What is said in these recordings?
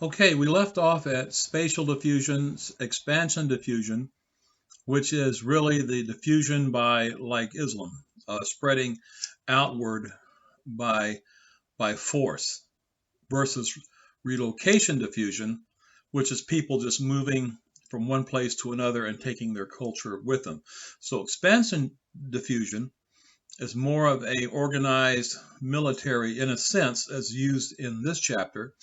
Okay, we left off at spatial diffusion, expansion diffusion, which is really the diffusion by, like Islam, spreading outward by force, versus relocation diffusion, which is people just moving from one place to another and taking their culture with them. So expansion diffusion is more of a organized military, in a sense, as used in this chapter.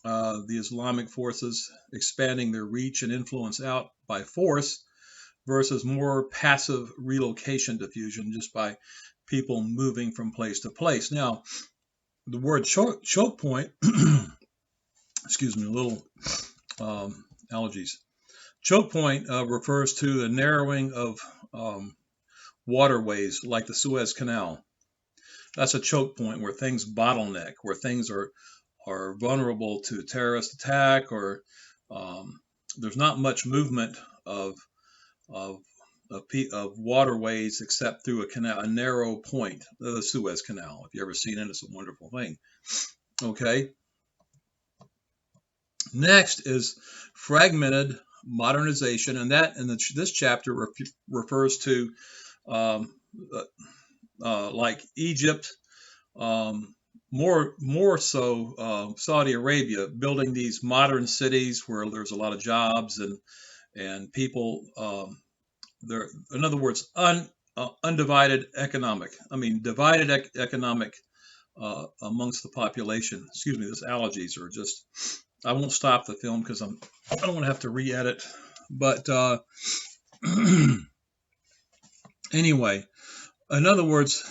The Islamic forces expanding their reach and influence out by force versus more passive relocation diffusion, just by people moving from place to place. Now, the word choke point, excuse me, a little allergies. Choke point refers to the narrowing of waterways like the Suez Canal. That's a choke point where things bottleneck, where things are vulnerable to terrorist attack, or there's not much movement of of waterways except through a canal, a narrow point, the Suez Canal. If you ever seen it, it's a wonderful thing. Okay. Next is fragmented modernization, and that in this chapter refers to um, like Egypt, more so Saudi Arabia, building these modern cities where there's a lot of jobs and people. There, in other words, undivided economic. I mean, divided economic amongst the population. Excuse me, these allergies are just. I won't stop the film because I don't want to have to re-edit. But anyway, in other words,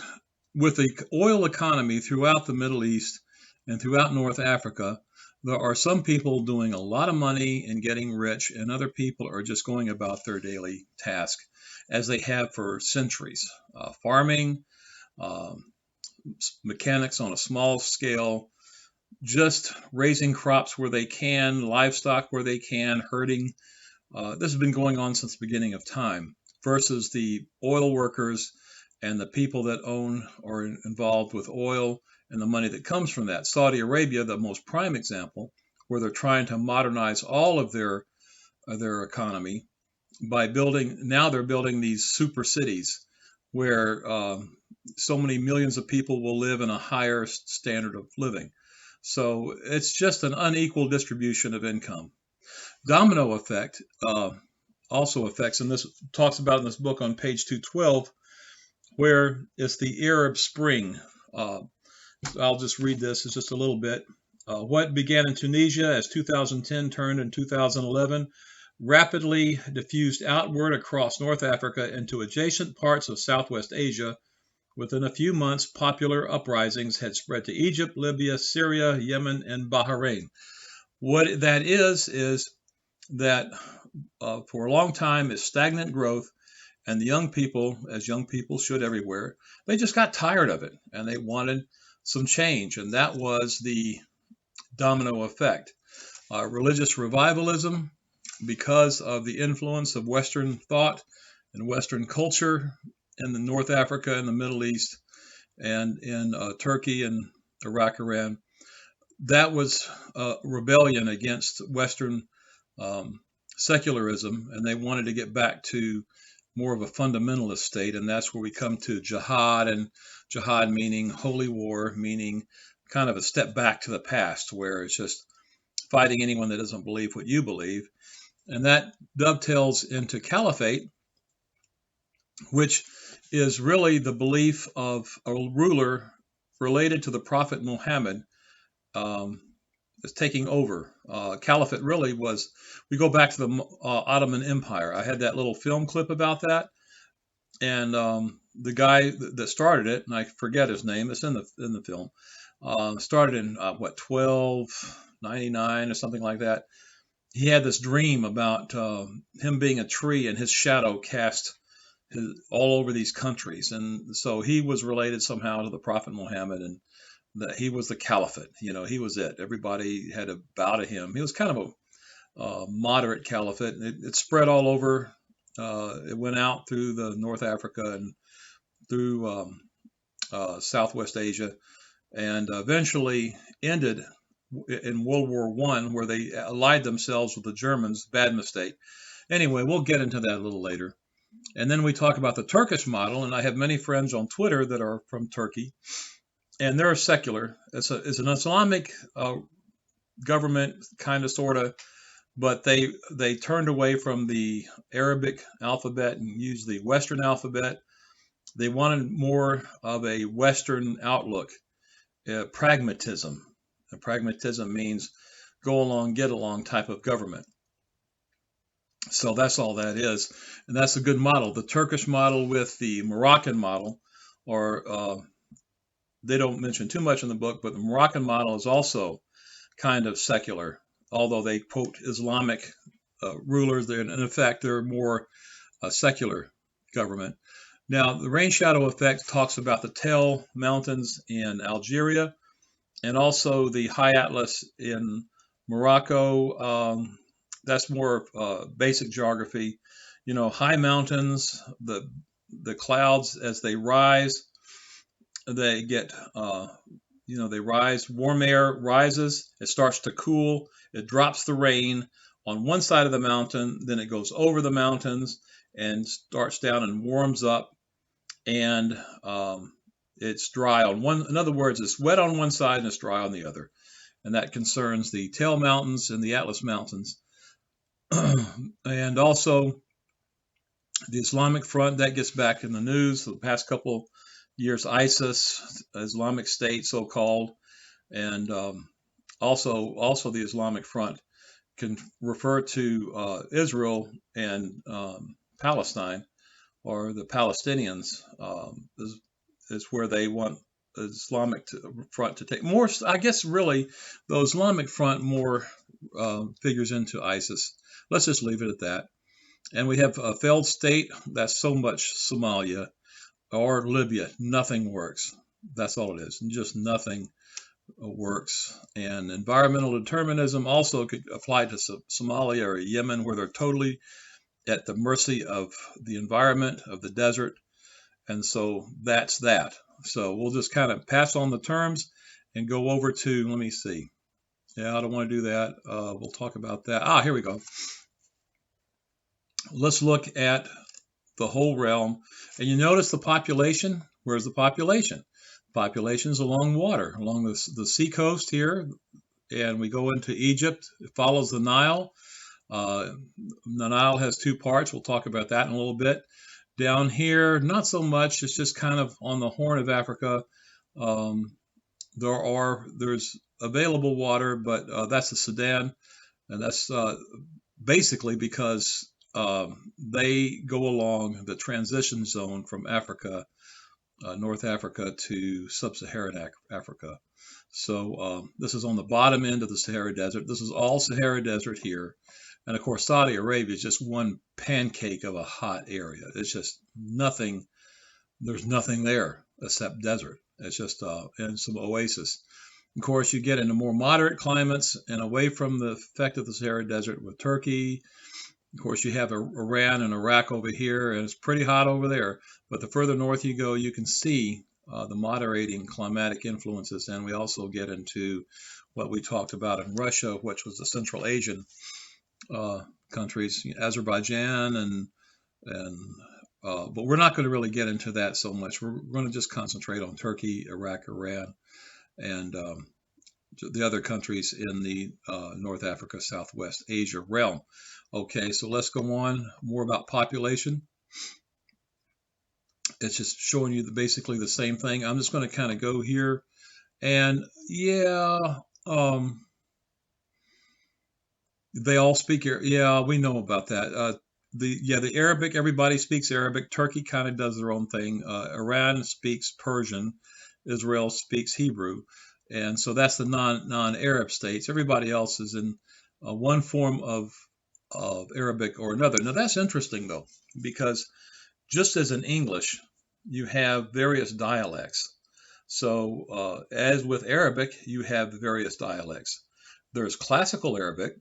with the oil economy throughout the Middle East and throughout North Africa, there are some people doing a lot of money and getting rich, and other people are just going about their daily task as they have for centuries. Farming, um, mechanics on a small scale, just raising crops where they can, livestock where they can, herding. This has been going on since the beginning of time, versus the oil workers and the people that own or are involved with oil and the money that comes from that. Saudi Arabia, the most prime example, where they're trying to modernize all of their economy by building. Now they're building these super cities where so many millions of people will live in a higher standard of living. So it's just an unequal distribution of income. Domino effect also affects, and this talks about in this book on page 212, where it's the Arab Spring. Uh, I'll just read this. It's just a little bit. What began in Tunisia as 2010 turned in 2011 rapidly diffused outward across North Africa into adjacent parts of Southwest Asia. Within a few months, popular uprisings had spread to Egypt, Libya, Syria, Yemen, and Bahrain. What that is that for a long time is stagnant growth, and the young people, as young people should everywhere, they just got tired of it and they wanted some change, and that was the domino effect. Religious revivalism, because of the influence of Western thought and Western culture in the North Africa and the Middle East and in Turkey and Iraq, Iran. That was rebellion against Western secularism, and they wanted to get back to more of a fundamentalist state, and that's where we come to jihad, and jihad meaning holy war, meaning kind of a step back to the past, where it's just fighting anyone that doesn't believe what you believe. And that dovetails into caliphate, which is really the belief of a ruler related to the Prophet Muhammad um, is taking over. Caliphate really was, we go back to the Ottoman Empire. I had that little film clip about that. And the guy that started it, and I forget his name, it's in the film, started in 1299 or something like that. He had this dream about him being a tree and his shadow cast all over these countries, and so he was related somehow to the Prophet Muhammad, and that he was the caliphate. He was it. Everybody had to bow to him. He was kind of a moderate caliphate. It spread all over. It went out through the North Africa and through Southwest Asia, and eventually ended in World War I, where they allied themselves with the Germans. Bad mistake. Anyway, we'll get into that a little later. And then we talk about the Turkish model, and I have many friends on Twitter that are from Turkey, and they're secular. It's an Islamic government, kind of, sort of, but they turned away from the Arabic alphabet and used the Western alphabet. They wanted more of a Western outlook, pragmatism. Pragmatism means go along, get along type of government. So that's all that is, and that's a good model. The Turkish model with the Moroccan model, or they don't mention too much in the book, but the Moroccan model is also kind of secular, although they quote Islamic rulers. They're, in effect, they're more secular government. Now, the rain shadow effect talks about the Tell Mountains in Algeria, and also the High Atlas in Morocco. That's more basic geography. You know, high mountains, the clouds as they rise, they get, they rise. Warm air rises, it starts to cool, it drops the rain on one side of the mountain, then it goes over the mountains and starts down and warms up, and it's dry on one. In other words, it's wet on one side and it's dry on the other, and that concerns the Tell Mountains and the Atlas Mountains. And also the Islamic Front, that gets back in the news for the past couple years. ISIS, Islamic State, so-called, and also the Islamic Front can refer to Israel and Palestine, or the Palestinians, is where they want the Islamic Front to take more. I guess really the Islamic Front more figures into ISIS. Let's just leave it at that. And we have a failed state. That's so much Somalia or Libya. Nothing works. That's all it is. Just nothing works. And environmental determinism also could apply to Somalia or Yemen, where they're totally at the mercy of the environment, of the desert. And so that's that. So we'll just kind of pass on the terms and go over to, let me see. Yeah, I don't want to do that. We'll talk about that. Here we go. Let's look at the whole realm. And you notice the population. Where's the population? Population is along water, along the sea coast here. And we go into Egypt. It follows the Nile. The Nile has two parts. We'll talk about that in a little bit. Down here, not so much. It's just kind of on the Horn of Africa. There's available water, but that's the Sudan, and that's basically because they go along the transition zone from Africa, North Africa, to sub-Saharan Africa. So this is on the bottom end of the Sahara Desert. This is all Sahara Desert here. And of course, Saudi Arabia is just one pancake of a hot area. It's just nothing. There's nothing there except desert. It's just and some oasis. Of course, you get into more moderate climates and away from the effect of the Sahara Desert with Turkey. Of course, you have Iran and Iraq over here, and it's pretty hot over there. But the further north you go, you can see the moderating climatic influences. And we also get into what we talked about in Russia, which was the Central Asian countries, Azerbaijan, but we're not going to really get into that so much. We're going to just concentrate on Turkey, Iraq, Iran, and the other countries in the North Africa, Southwest Asia realm. Okay, so let's go on. More about population. It's just showing you basically the same thing. I'm just going to kind of go here, and they all speak. Yeah, we know about that. The Arabic, everybody speaks Arabic. Turkey kind of does their own thing. Iran speaks Persian. Israel speaks Hebrew, and so that's the non-Arab states. Everybody else is in one form of Arabic or another. Now that's interesting though, because just as in English, you have various dialects. So as with Arabic, you have various dialects. There's classical Arabic,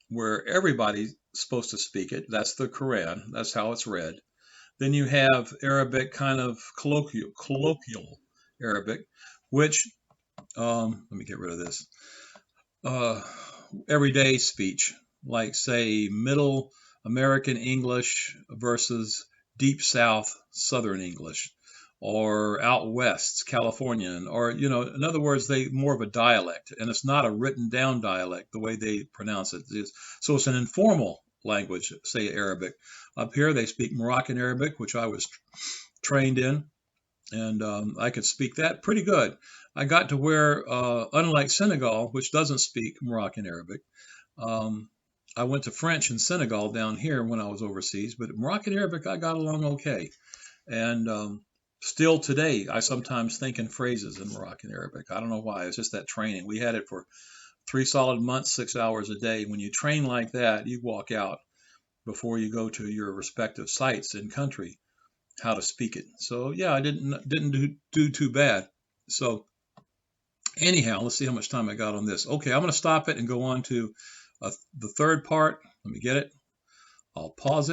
where everybody's supposed to speak it. That's the Quran. That's how it's read. Then you have Arabic, kind of colloquial Arabic, which, let me get rid of this. uh, everyday speech, like say Middle American English versus Deep South Southern English, or out west Californian, or in other words, they more of a dialect, and it's not a written down dialect the way they pronounce it. So it's an informal language, say Arabic. Up here they speak Moroccan Arabic, which I was trained in, and I could speak that pretty good. I got to where, unlike Senegal, which doesn't speak Moroccan Arabic, um, I went to French in Senegal down here when I was overseas, but Moroccan Arabic I got along okay. And still today, I sometimes think in phrases in Moroccan Arabic. I don't know why. It's just that training. We had it for 3 solid months, 6 hours a day. When you train like that, you walk out before you go to your respective sites in country how to speak it. So yeah, I didn't do too bad. So anyhow, let's see how much time I got on this. Okay, I'm going to stop it and go on to the third part. Let me get it. I'll pause it.